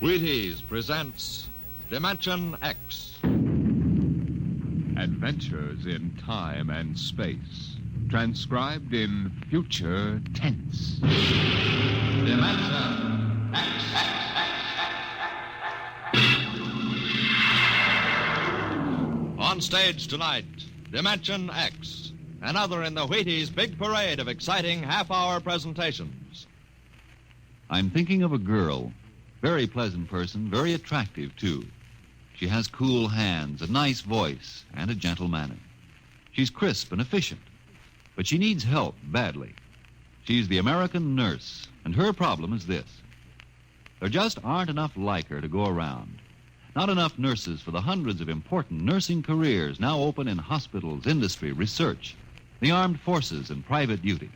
Wheaties presents Dimension X. Adventures in time and space, transcribed in future tense. Dimension X. On stage tonight, Dimension X, another in the Wheaties' big parade of exciting half-hour presentations. I'm thinking of a girl. Very pleasant person, very attractive, too. She has cool hands, a nice voice, and a gentle manner. She's crisp and efficient, but she needs help badly. She's the American nurse, and her problem is this. There just aren't enough like her to go around. Not enough nurses for the hundreds of important nursing careers now open in hospitals, industry, research, the armed forces, and private duty.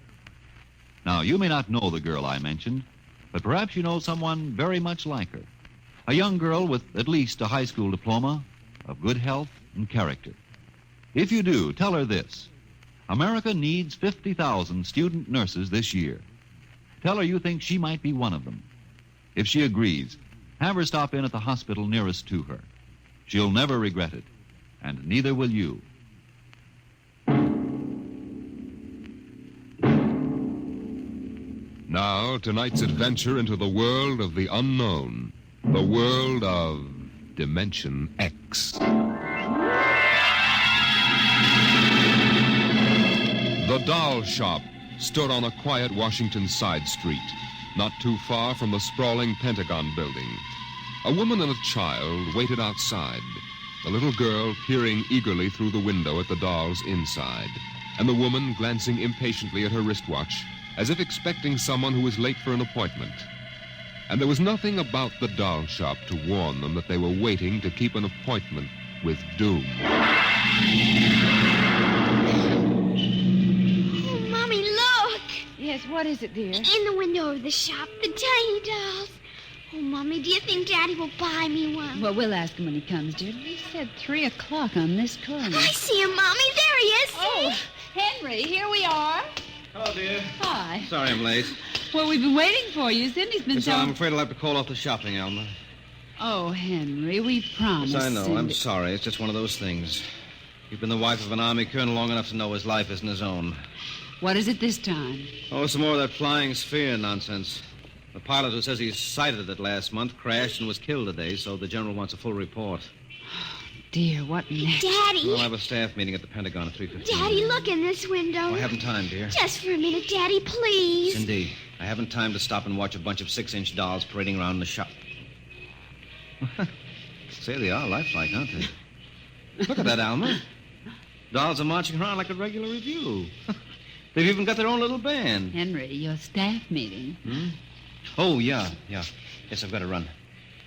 Now, you may not know the girl I mentioned, but perhaps you know someone very much like her. A young girl with at least a high school diploma, of good health and character. If you do, tell her this. America needs 50,000 student nurses this year. Tell her you think she might be one of them. If she agrees, have her stop in at the hospital nearest to her. She'll never regret it, and neither will you. Now, tonight's adventure into the world of the unknown, the world of Dimension X. The doll shop stood on a quiet Washington side street, not too far from the sprawling Pentagon building. A woman and a child waited outside, the little girl peering eagerly through the window at the dolls inside, and the woman glancing impatiently at her wristwatch, as if expecting someone who was late for an appointment. And there was nothing about the doll shop to warn them that they were waiting to keep an appointment with doom. Oh, Mommy, look! Yes, what is it, dear? In the window of the shop, the tiny dolls. Oh, Mommy, do you think Daddy will buy me one? Well, we'll ask him when he comes, dear. He said 3 o'clock on this corner. I see him, Mommy. There he is. Oh, Henry, here we are. Hello, dear. Hi. Sorry I'm late. Well, we've been waiting for you. Cindy's been Yes, telling... I'm afraid I'll have to call off the shopping, Alma. Oh, Henry, we promised. Yes, I know. Cindy. I'm sorry. It's just one of those things. You've been the wife of an Army colonel long enough to know his life isn't his own. What is it this time? Oh, some more of that flying sphere nonsense. The pilot who says he sighted it last month crashed and was killed today, so the general wants a full report. Dear, what next? Daddy. We'll have a staff meeting at the Pentagon at 3:15. Daddy, look in this window. Oh, I haven't time, dear. Just for a minute, Daddy, please. Cindy, I haven't time to stop and watch a bunch of 6-inch dolls parading around in the shop. Say, they are lifelike, aren't they? Look at that, Alma. Dolls are marching around like a regular review. They've even got their own little band. Henry, your staff meeting. Oh, yeah. Yes, I've got to run.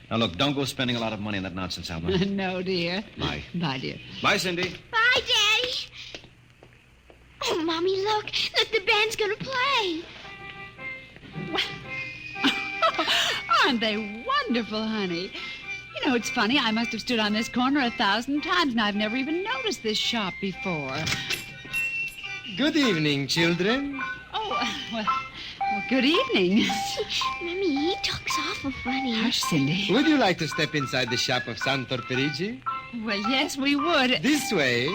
Now, look, don't go spending a lot of money on that nonsense, Alma. No, dear. Bye. Bye, dear. Bye, Cindy. Bye, Daddy. Oh, Mommy, look. Look, the band's going to play. Aren't they wonderful, honey? You know, it's funny. I must have stood on this corner 1,000 times, and I've never even noticed this shop before. Good evening, children. Oh, well, good evening. Mommy, he talks awful funny. Hush, Cindy. Would you like to step inside the shop of Santor Perigi? Well, yes, we would. This way.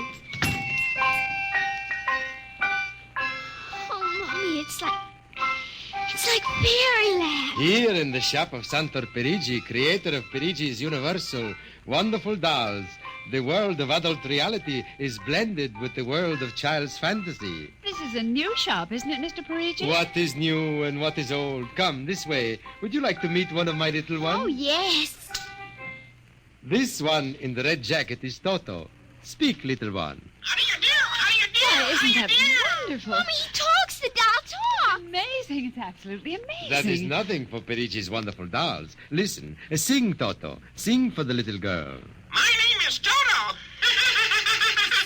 Oh, Mommy, it's like fairyland. Here in the shop of Santor Perigi, creator of Perigi's Universal, wonderful dolls, the world of adult reality is blended with the world of child's fantasy. This is a new shop, isn't it, Mr. Perigi? What is new and what is old? Come, this way. Would you like to meet one of my little ones? Oh, yes. This one in the red jacket is Toto. Speak, little one. How do you do? Why, isn't that wonderful? Mommy, he talks. The doll talks. Amazing. It's absolutely amazing. That is nothing for Perigi's wonderful dolls. Listen, sing, Toto. Sing for the little girl. My name is Toto.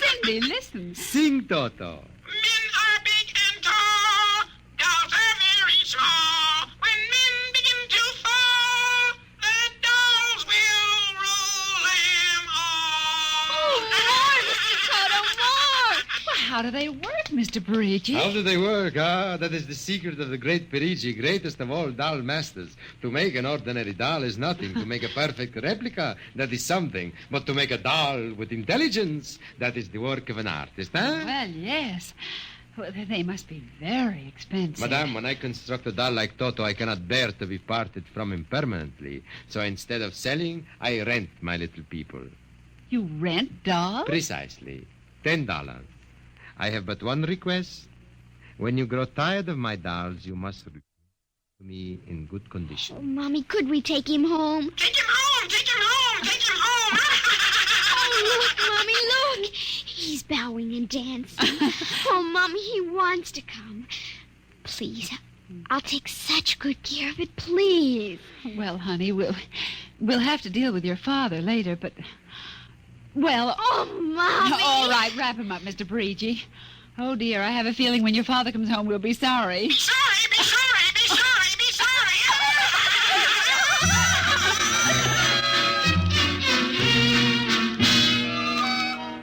Cindy, listen. Sing, Toto. Men are big and tall. Dolls are very small. When men begin to fall, the dolls will rule them all. Oh, Lord, Toto, more. Well, how do they work Mr. Perigi? How do they work? That is the secret of the great Perigi, greatest of all doll masters. To make an ordinary doll is nothing. To make a perfect replica, that is something. But to make a doll with intelligence, that is the work of an artist, huh? Well, yes. Well, they must be very expensive. Madame, when I construct a doll like Toto, I cannot bear to be parted from him permanently. So instead of selling, I rent my little people. You rent dolls? Precisely. $10. I have but one request. When you grow tired of my dolls, you must return to me in good condition. Oh, Mommy, could we take him home? Take him home! Take him home! Take him home! Oh, look, Mommy, look. He's bowing and dancing. Oh, Mommy, he wants to come. Please, I'll take such good care of it, please. Well, honey, we'll have to deal with your father later, but... Well... Oh, Mommy! All right, wrap him up, Mr. Perigi. Oh, dear, I have a feeling when your father comes home, we'll be sorry. Be sorry! Be sorry! Be sorry! Be sorry!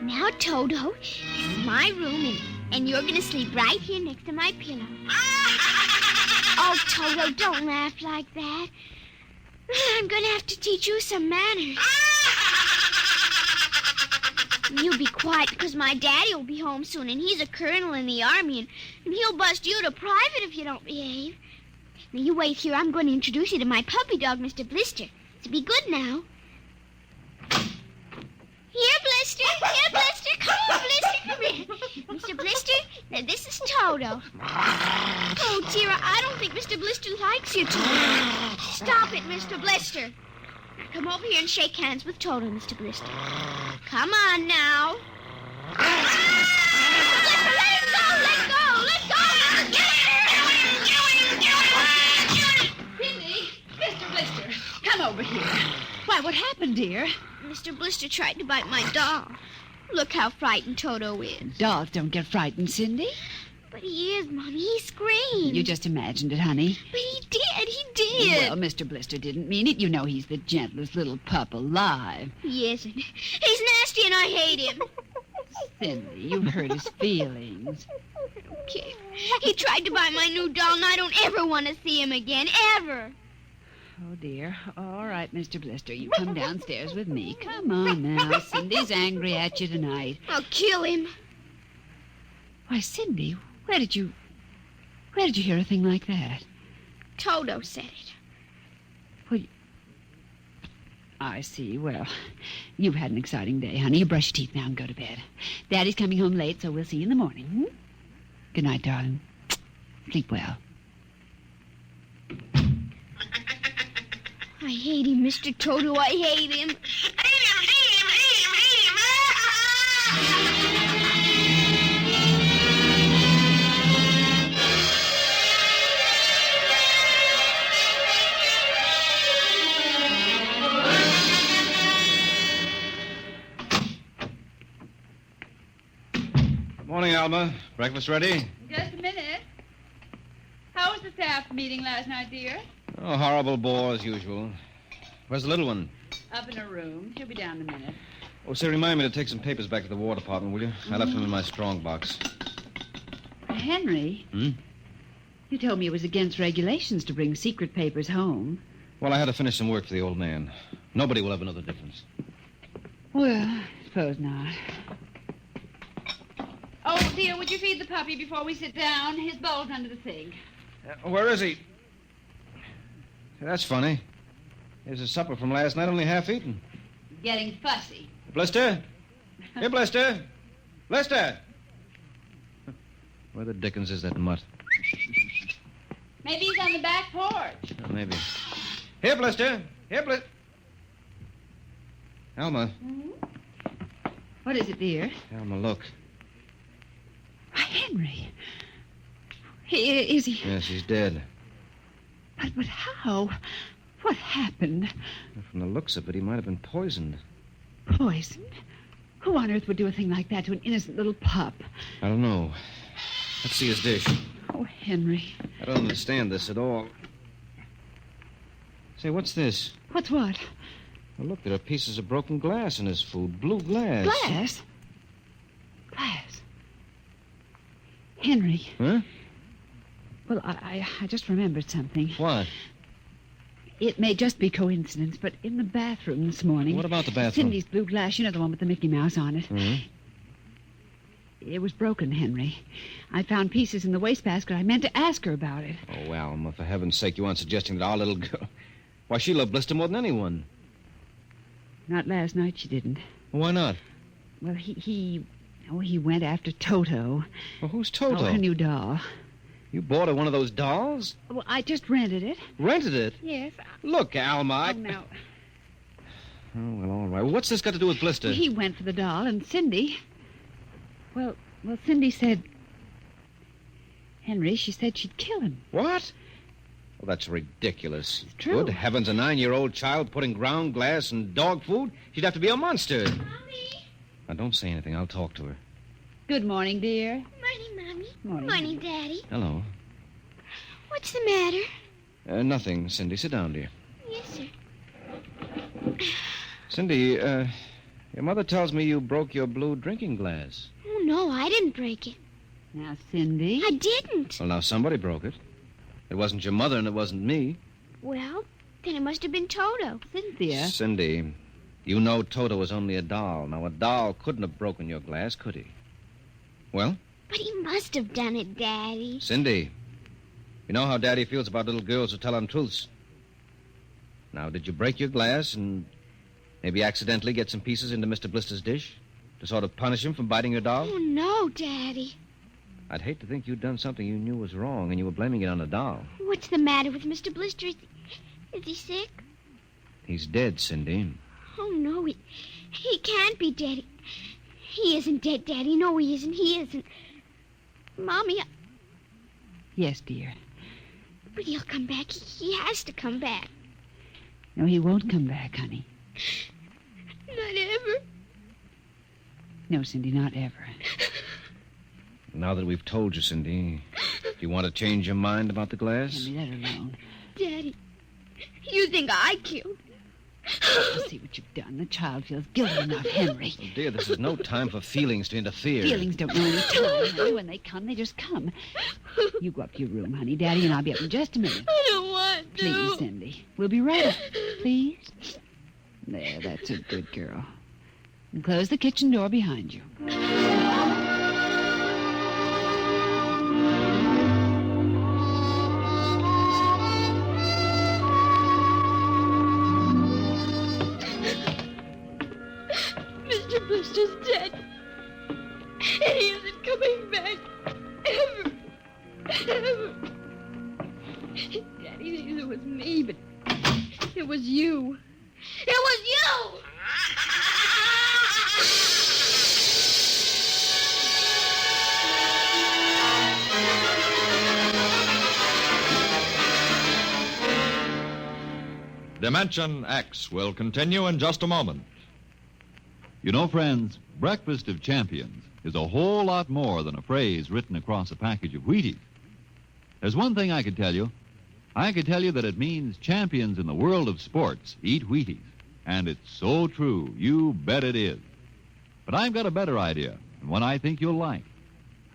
Now, Toto, this is my room, and you're going to sleep right here next to my pillow. Oh, Toto, don't laugh like that. I'm going to have to teach you some manners. You be quiet, because my daddy will be home soon, and he's a colonel in the army, and he'll bust you to private if you don't behave. Now, you wait here. I'm going to introduce you to my puppy dog, Mr. Blister. So be good now. Here, Blister. Here, Blister. Come on, Blister. Come here. Mr. Blister, now this is Toto. Oh, dear, I don't think Mr. Blister likes you, Toto. Stop it, Mr. Blister. Come over here and shake hands with Toto, Mr. Blister. Come on now. Blister, let him go! Let go! Let go! Cindy, Mr. Blister, come over here. Why, what happened, dear? Mr. Blister tried to bite my doll. Look how frightened Toto is. Dolls don't get frightened, Cindy. But he is, Mommy. He screamed. You just imagined it, honey. But he did. He did. Well, Mr. Blister didn't mean it. You know he's the gentlest little pup alive. He isn't. He's nasty and I hate him. Cindy, you've hurt his feelings. Okay. He tried to buy my new doll, and I don't ever want to see him again. Ever. Oh, dear. All right, Mr. Blister, you come downstairs with me. Come on now. Cindy's angry at you tonight. I'll kill him. Why, Cindy, where did you hear a thing like that? Toto said it. Well, I see. Well, you've had an exciting day, honey. You brush your teeth now and go to bed. Daddy's coming home late, so we'll see you in the morning. Hmm? Good night, darling. Sleep well. I hate him, Mr. Toto. I hate him. Hate him! Hate him! Hate him! Hate Good morning, Alma. Breakfast ready? Just a minute. How was the staff meeting last night, dear? Oh, horrible bore as usual. Where's the little one? Up in her room. She'll be down in a minute. Oh, say, remind me to take some papers back to the War Department, will you? I left them in my strong box. Henry? Hmm? You told me it was against regulations to bring secret papers home. Well, I had to finish some work for the old man. Nobody will ever know the difference. Well, I suppose not. Oh, dear, would you feed the puppy before we sit down? His bowl's under the sink. Where is he? That's funny. Here's his supper from last night, only half eaten. Getting fussy. Blister? Here, Blister. Blister! Where the dickens is that mutt? Maybe he's on the back porch. Oh, maybe. Here, Blister. Here, Blister. Alma. What is it, dear? Alma, look. Why, Henry. Is he... Yes, he's dead. But how? What happened? From the looks of it, he might have been poisoned. Poisoned? Who on earth would do a thing like that to an innocent little pup? I don't know. Let's see his dish. Oh, Henry. I don't understand this at all. Say, what's this? What's what? Well, look, there are pieces of broken glass in his food. Blue glass. Glass? Glass? Henry. Huh? Well, I just remembered something. What? It may just be coincidence, but in the bathroom this morning... What about the bathroom? Cindy's blue glass, you know, the one with the Mickey Mouse on it. Hmm? It was broken, Henry. I found pieces in the wastebasket. I meant to ask her about it. Oh, Alma, for heaven's sake, you aren't suggesting that our little girl... Why, she loved Blister more than anyone. Not last night, she didn't. Why not? Well, he went after Toto. Well, who's Toto? Oh, her new doll. You bought her one of those dolls? Well, I just rented it. Rented it? Yes. Look, Alma, Oh, no. Oh, well, all right. What's this got to do with Blister? He went for the doll, and Cindy... Well, Cindy said... Henry, she said she'd kill him. What? Well, that's ridiculous. It's true. Good heavens, a 9-year-old child putting ground glass and dog food? She'd have to be a monster. Mommy. Now, don't say anything. I'll talk to her. Good morning, dear. Morning, Mommy. Morning. Morning, Daddy. Hello. What's the matter? Nothing, Cindy. Sit down, dear. Yes, sir. Cindy, your mother tells me you broke your blue drinking glass. Oh, no, I didn't break it. Now, Cindy... I didn't. Well, now somebody broke it. It wasn't your mother and it wasn't me. Well, then it must have been Toto. Cynthia... Cindy, you know Toto was only a doll. Now, a doll couldn't have broken your glass, could he? Well? But he must have done it, Daddy. Cindy, you know how Daddy feels about little girls who tell untruths. Now, did you break your glass and maybe accidentally get some pieces into Mr. Blister's dish to sort of punish him for biting your doll? Oh, no, Daddy. I'd hate to think you'd done something you knew was wrong and you were blaming it on a doll. What's the matter with Mr. Blister? Is he sick? He's dead, Cindy. Oh, no, he can't be dead. He isn't dead, Daddy. No, he isn't. He isn't. Mommy, Yes, dear. but he'll come back. He has to come back. No, he won't come back, honey. Not ever. No, Cindy, not ever. Now that we've told you, Cindy, do you want to change your mind about the glass? Henry, let her alone. Daddy, you think I killed? You see what you've done. The child feels guilty enough, Henry. Oh, dear, this is no time for feelings to interfere. Feelings don't know any time, honey. When they come, they just come. You go up to your room, honey. Daddy and I'll be up in just a minute. I don't want to. Please, Cindy. We'll be right up. Please. There, that's a good girl. And close the kitchen door behind you. Mr. Blister's dead. And he isn't coming back. Ever. Ever. Daddy thinks it was me, but it was you. It was you! Dimension X will continue in just a moment. You know, friends, Breakfast of Champions is a whole lot more than a phrase written across a package of Wheaties. There's one thing I could tell you. I could tell you that it means champions in the world of sports eat Wheaties. And it's so true. You bet it is. But I've got a better idea, and one I think you'll like.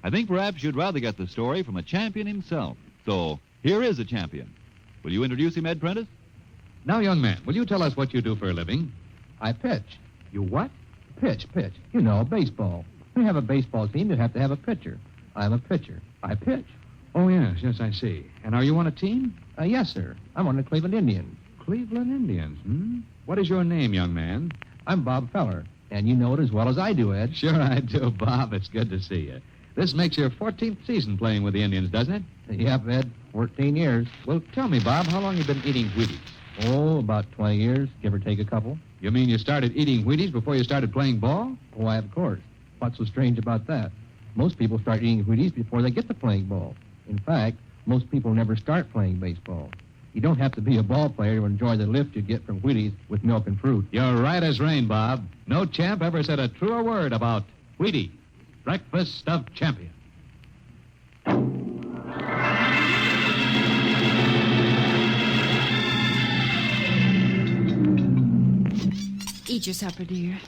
I think perhaps you'd rather get the story from a champion himself. So here is a champion. Will you introduce him, Ed Prentice? Now, young man, will you tell us what you do for a living? I pitch. You what? Pitch. You know, baseball. To have a baseball team, you have to have a pitcher. I'm a pitcher. I pitch. Oh, yes, I see. And are you on a team? Yes, sir. I'm on the Cleveland Indians. Cleveland Indians, What is your name, young man? I'm Bob Feller, and you know it as well as I do, Ed. Sure I do, Bob. It's good to see you. This makes your 14th season playing with the Indians, doesn't it? Yep, Ed. 14 years. Well, tell me, Bob, how long you been eating Wheaties? Oh, about 20 years, give or take a couple. You mean you started eating Wheaties before you started playing ball? Why, of course. What's so strange about that? Most people start eating Wheaties before they get to playing ball. In fact, most people never start playing baseball. You don't have to be a ball player to enjoy the lift you get from Wheaties with milk and fruit. You're right as rain, Bob. No champ ever said a truer word about Wheaties, Breakfast of Champions. Eat your supper, dear.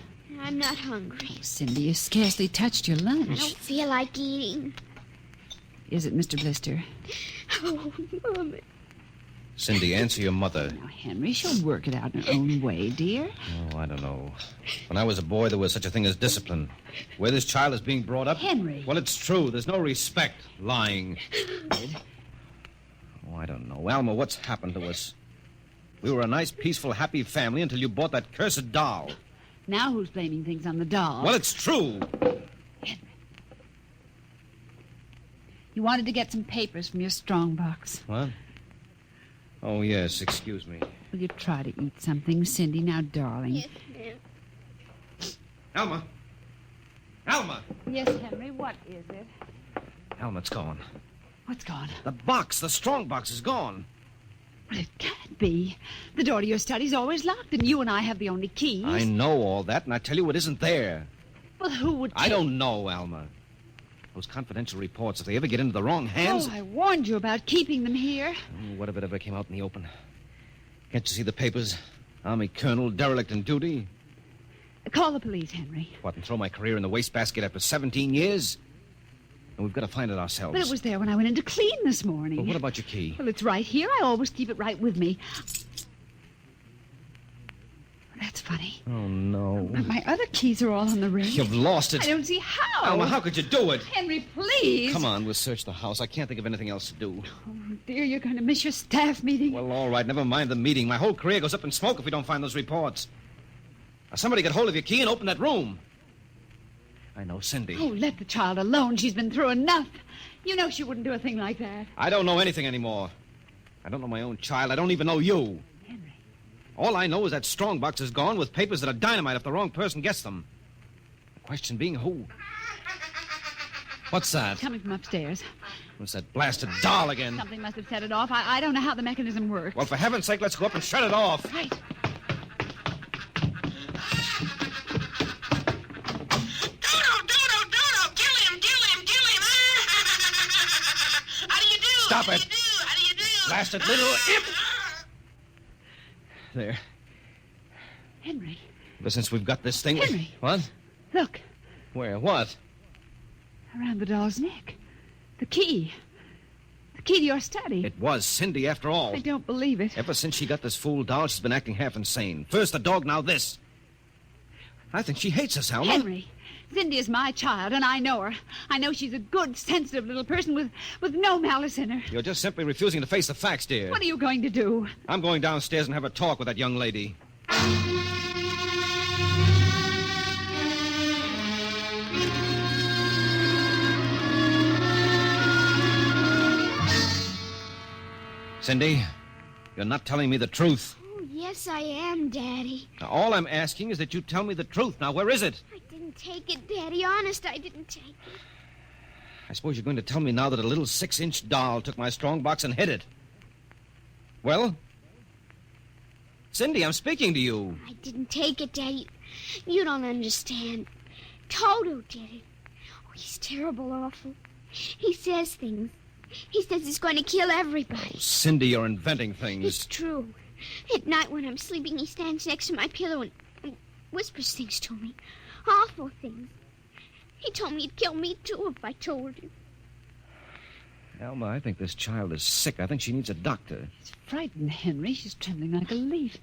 I'm not hungry. Cindy, you scarcely touched your lunch. I don't feel like eating. is it, Mr. Blister? Oh, Mama. Cindy, answer your mother. Now, Henry, she'll work it out in her own way, dear. Oh, I don't know. When I was a boy, there was such a thing as discipline. Where this child is being brought up... Henry. Well, it's true. There's no respect. Lying. Oh, I don't know. Alma, what's happened to us? We were a nice, peaceful, happy family until you bought that cursed doll. Now who's blaming things on the doll? Well, it's true. Henry. You wanted to get some papers from your strongbox. What? Oh, yes. Excuse me. Will you try to eat something, Cindy? Now, darling. Yes, ma'am. Alma. Alma. Yes, Henry, what is it? Alma, it's gone. What's gone? The box, the strong box is gone. Well, it can't be. The door to your study's always locked, and you and I have the only keys. I know all that, and I tell you it isn't there. Well, who would... I don't know, Alma. Those confidential reports, if they ever get into the wrong hands... Oh, I warned you about keeping them here. Oh, what if it ever came out in the open? Can't you see the papers? Army colonel, derelict in duty. Call the police, Henry. What, and throw my career in the wastebasket after 17 years? And we've got to find it ourselves. But it was there when I went in to clean this morning. Well, what about your key? Well, it's right here. I always keep it right with me. That's funny. Oh, no. But my other keys are all on the ring. You've lost it. I don't see how. Alma, how could you do it? Henry, please. Come on, we'll search the house. I can't think of anything else to do. Oh, dear, you're going to miss your staff meeting. Well, all right, never mind the meeting. My whole career goes up in smoke if we don't find those reports. Now, somebody get hold of your key and open that room. I know, Cindy. Oh, let the child alone. She's been through enough. You know she wouldn't do a thing like that. I don't know anything anymore. I don't know my own child. I don't even know you. Henry. All I know is that strongbox is gone with papers that are dynamite if the wrong person gets them. The question being who? What's that? Coming from upstairs. What's that blasted doll again? Something must have set it off. I don't know how the mechanism works. Well, for heaven's sake, let's go up and shut it off. Right. Stop it. How do you do? Blasted little imp. There. Henry, Ever since we've got this thing... Henry. What? look. Where? What? Around the doll's neck. The key. The key to your study. It was Cindy, after all. I don't believe it. Ever since she got this fool doll, she's been acting half insane. First the dog, now this. I think she hates us, Alma. Henry, Cindy is my child, and I know her. I know she's a good, sensitive little person with no malice in her. You're just simply refusing to face the facts, dear. What are you going to do? I'm going downstairs and have a talk with that young lady. Cindy, you're not telling me the truth. Oh, yes, I am, Daddy. Now, all I'm asking is that you tell me the truth. Now, where is it? I didn't take it, Daddy. Honest, I didn't take it. I suppose you're going to tell me now that a little 6-inch doll took my strongbox and hid it. Well? Cindy, I'm speaking to you. I didn't take it, Daddy. You don't understand. Toto did it. Oh, he's terrible awful. He says things. He says he's going to kill everybody. Oh, Cindy, you're inventing things. It's true. At night when I'm sleeping, he stands next to my pillow and whispers things to me. Awful things. He told me he'd kill me, too, if I told him. Alma, I think this child is sick. I think she needs a doctor. She's frightened, Henry. She's trembling like a leaf.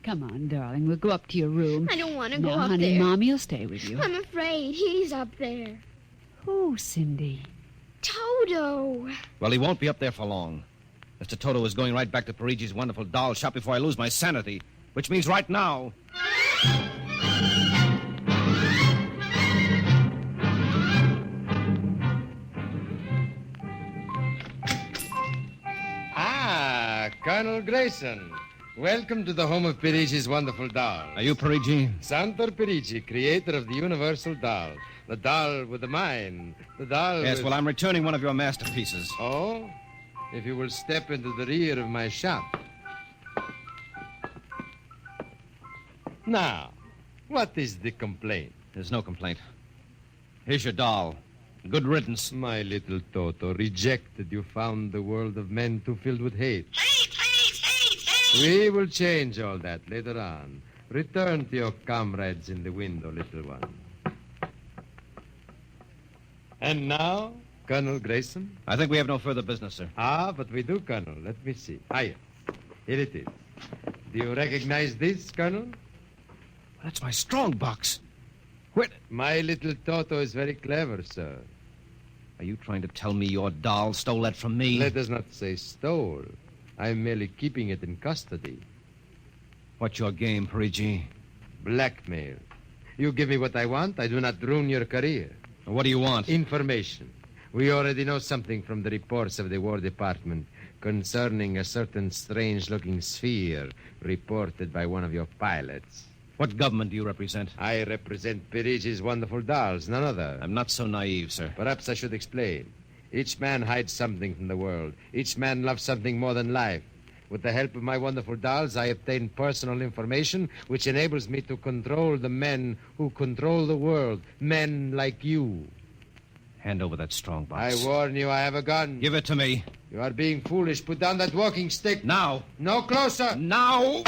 Come on, darling. We'll go up to your room. I don't want to go now, up honey, there. Mommy will stay with you. I'm afraid he's up there. Oh, Cindy. Toto. Well, he won't be up there for long. Mr. Toto is going right back to Perigi's wonderful doll shop before I lose my sanity, which means right now. Ah, Colonel Grayson. Welcome to the home of Perigi's wonderful doll. Are you Perigi? Santor Perigi, creator of the universal doll. The doll with the mind. The doll Yes, with... well, I'm returning one of your masterpieces. Oh? If you will step into the rear of my shop. Now, what is the complaint? There's no complaint. Here's your doll. Good riddance. My little Toto, rejected, you found the world of men too filled with hate. Hate, hate, hate, hate. We will change all that later on. Return to your comrades in the window, little one. And now, Colonel Grayson? I think we have no further business, sir. Ah, but we do, Colonel. Let me see. Here it is. Do you recognize this, Colonel? That's my strong box. My little Toto is very clever, sir. Are you trying to tell me your doll stole that from me? Let us not say stole. I'm merely keeping it in custody. What's your game, Perigi? Blackmail. You give me what I want, I do not ruin your career. What do you want? Information. We already know something from the reports of the War Department concerning a certain strange-looking sphere reported by one of your pilots. What government do you represent? I represent Perigi's wonderful dolls, none other. I'm not so naive, sir. Perhaps I should explain. Each man hides something from the world. Each man loves something more than life. With the help of my wonderful dolls, I obtain personal information which enables me to control the men who control the world. Men like you. Hand over that strong box. I warn you, I have a gun. Give it to me. You are being foolish. Put down that walking stick. Now. No closer. Now.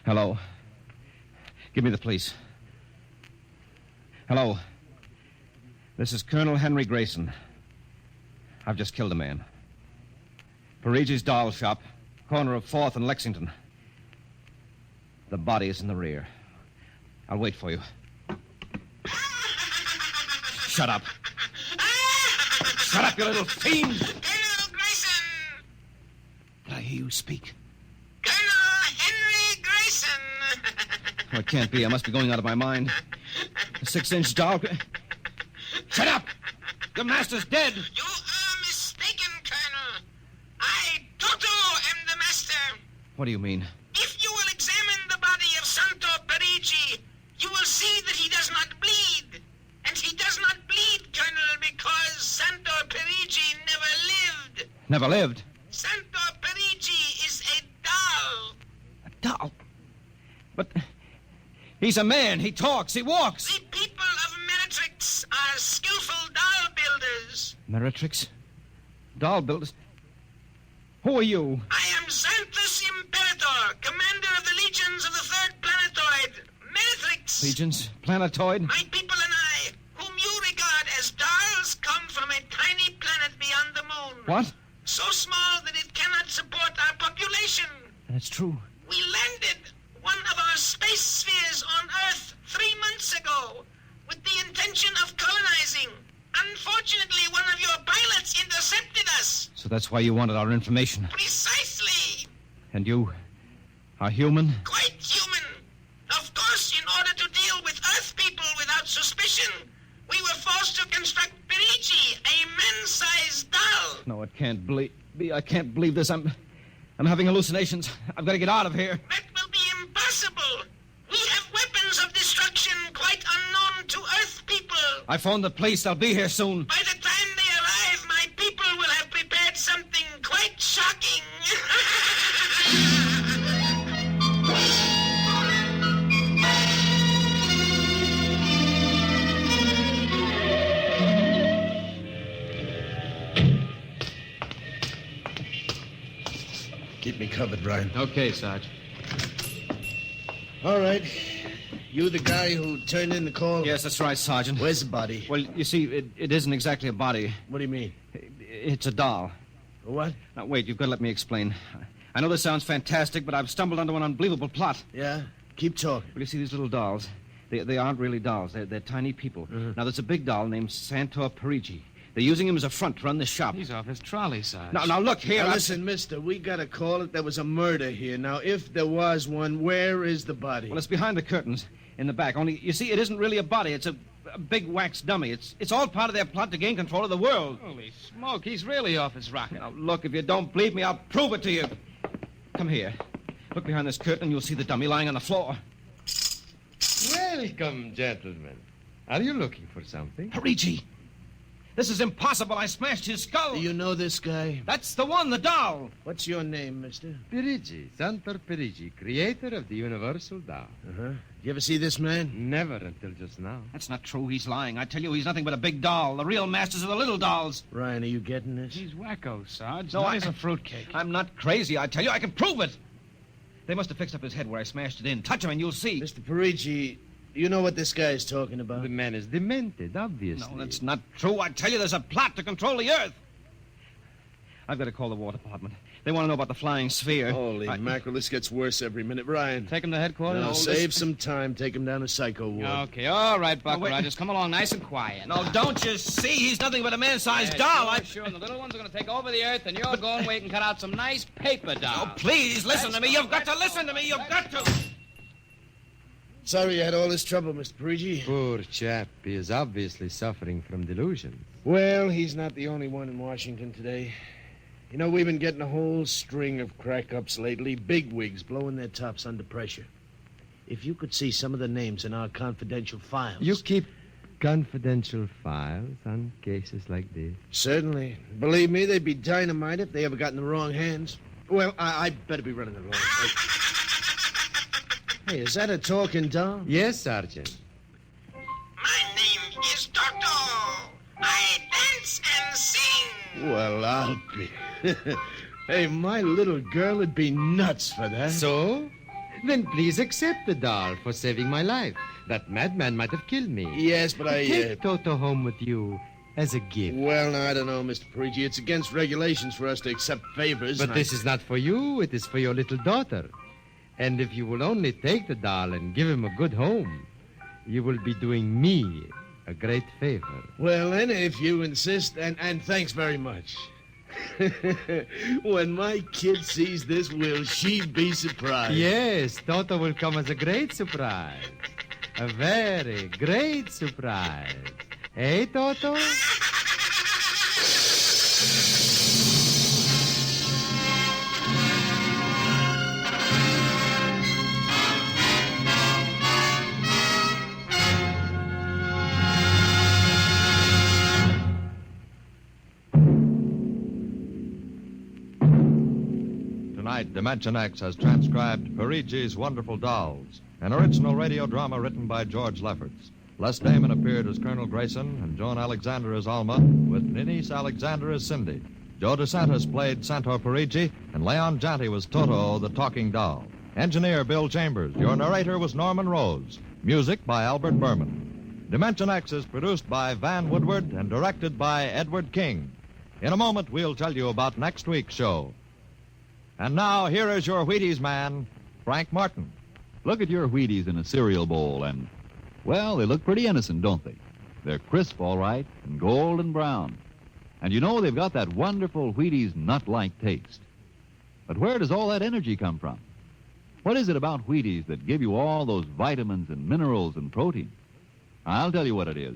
Hello. Give me the police. Hello. This is Colonel Henry Grayson. I've just killed a man. Perigi's doll shop, corner of 4th and Lexington. The body is in the rear. I'll wait for you. Shut up. Shut up, you little fiend! Colonel Grayson! Did I hear you speak? Colonel Henry Grayson! Oh, it can't be. I must be going out of my mind. A 6-inch doll. Shut up! Your master's dead. You are mistaken, Colonel. I, Toto, am the master. What do you mean? If you will examine the body of Santo Perigi, you will see that he does not bleed. And he does not bleed, Colonel, because Santo Perigi never lived. Never lived? Santo Perigi is a doll. A doll? But he's a man. He talks. He walks. The people of Meritrix are skillful doll builders. Meritrix? Doll builders? Who are you? I am Xanthus Imperator, commander of the legions of the 3rd planetoid, Meritrix. Legions? Planetoid? My people and I, whom you regard as dolls, come from a tiny planet beyond the moon. What? So small that it cannot support our population. That's true. We landed one of our space spheres on Earth 3 months ago with the intention of colonizing. Unfortunately, one of your pilots intercepted us. So that's why you wanted our information. Precisely. And you are human? Quite human. Of course, in order to deal with Earth people without suspicion, we were forced to construct Perigi, a man-sized doll. No, it can't be. I can't believe this. I'm having hallucinations. I've got to get out of here. That will be impossible. We have weapons of destruction quite unknown to Earth people. I phoned the police. They'll be here soon. By the time they arrive, my people will have prepared something quite shocking. Keep me covered, Brian. Okay, Sarge. All right. You the guy who turned in the call? Yes, that's right, Sergeant. Where's the body? Well, you see, it isn't exactly a body. What do you mean? It's a doll. What? Now, wait, you've got to let me explain. I know this sounds fantastic, but I've stumbled onto an unbelievable plot. Yeah? Keep talking. Well, you see, these little dolls, they aren't really dolls. They're tiny people. Now, there's a big doll named Santo Perigi. They're using him as a front to run this shop. He's off his trolley, Sarge. Now, look here. Now, listen, mister, we got to call it there was a murder here. Now, if there was one, where is the body? Well, it's behind the curtains in the back. Only, you see, it isn't really a body. It's a big wax dummy. It's all part of their plot to gain control of the world. Holy smoke, he's really off his rocker. Now, look, if you don't believe me, I'll prove it to you. Come here. Look behind this curtain and you'll see the dummy lying on the floor. Welcome, gentlemen. Are you looking for something? Perigi! This is impossible. I smashed his skull. Do you know this guy? That's the one, the doll. What's your name, mister? Perigi, Santo Perigi, creator of the universal doll. Uh-huh. You ever see this man? Never until just now. That's not true. He's lying. I tell you, he's nothing but a big doll. The real masters are the little dolls. Ryan, are you getting this? He's wacko, Sarge. No, Nice as a fruitcake. I'm not crazy. I tell you, I can prove it. They must have fixed up his head where I smashed it in. Touch him and you'll see. Mr. Perigi, you know what this guy is talking about? The man is demented, obviously. No, that's not true. I tell you, there's a plot to control the Earth. I've got to call the War Department. They want to know about the flying sphere. Holy mackerel, this gets worse every minute. Ryan. Take him to headquarters. No, save some time. Take him down to Psycho Ward. Okay, all right, Buck Rogers. Come along nice and quiet. No, don't you see? He's nothing but a man-sized doll. Sure, and the little ones are going to take over the Earth, and you're going to wait and cut out some nice paper dolls. Oh, please, listen to me. You've got to listen to me. You've got to. Sorry you had all this trouble, Mr. Perigi. Poor chap. He is obviously suffering from delusions. Well, he's not the only one in Washington today. You know, we've been getting a whole string of crack-ups lately, bigwigs blowing their tops under pressure. If you could see some of the names in our confidential files... You keep confidential files on cases like this? Certainly. Believe me, they'd be dynamite if they ever got in the wrong hands. Well, I'd better be running along. Hey, is that a talking doll? Yes, Sergeant. My name is Toto. I dance and sing. Well, I'll be... Hey, my little girl would be nuts for that. So? Then please accept the doll for saving my life. That madman might have killed me. Yes, but Take Toto home with you as a gift. Well, I don't know, Mr. Perigi. It's against regulations for us to accept favors. But this is not for you. It is for your little daughter. And if you will only take the doll and give him a good home, you will be doing me a great favor. Well, then, if you insist, and thanks very much. When my kid sees this, will she be surprised? Yes, Toto will come as a great surprise. A very great surprise. Hey, Toto? Tonight, Dimension X has transcribed Perigi's Wonderful Dolls, an original radio drama written by George Lefferts. Les Damon appeared as Colonel Grayson and Joan Alexander as Alma, with Ninice Alexander as Cindy. Joe DeSantis played Santor Perigi, and Leon Janty was Toto, the talking doll. Engineer Bill Chambers. Your narrator was Norman Rose. Music by Albert Berman. Dimension X is produced by Van Woodward and directed by Edward King. In a moment, we'll tell you about next week's show. And now, here is your Wheaties man, Frank Martin. Look at your Wheaties in a cereal bowl, and, well, they look pretty innocent, don't they? They're crisp, all right, and golden brown. And you know they've got that wonderful Wheaties nut-like taste. But where does all that energy come from? What is it about Wheaties that give you all those vitamins and minerals and protein? I'll tell you what it is.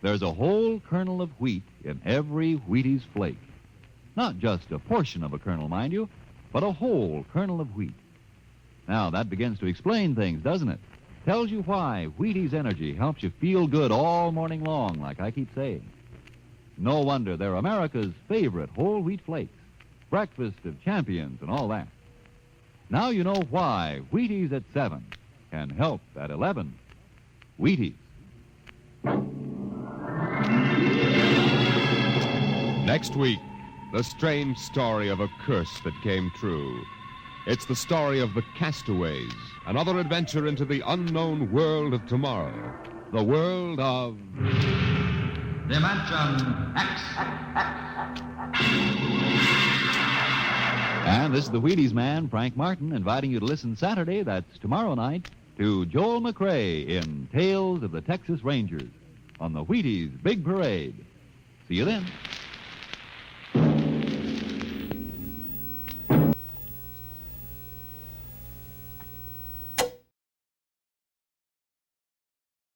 There's a whole kernel of wheat in every Wheaties flake. Not just a portion of a kernel, mind you, but a whole kernel of wheat. Now, that begins to explain things, doesn't it? Tells you why Wheaties Energy helps you feel good all morning long, like I keep saying. No wonder they're America's favorite whole wheat flakes, breakfast of champions and all that. Now you know why Wheaties at 7 can help at 11. Wheaties. Next week, the strange story of a curse that came true. It's the story of the Castaways, another adventure into the unknown world of tomorrow, the world of... Dimension X. And this is the Wheaties man, Frank Martin, inviting you to listen Saturday, that's tomorrow night, to Joel McRae in Tales of the Texas Rangers on the Wheaties Big Parade. See you then.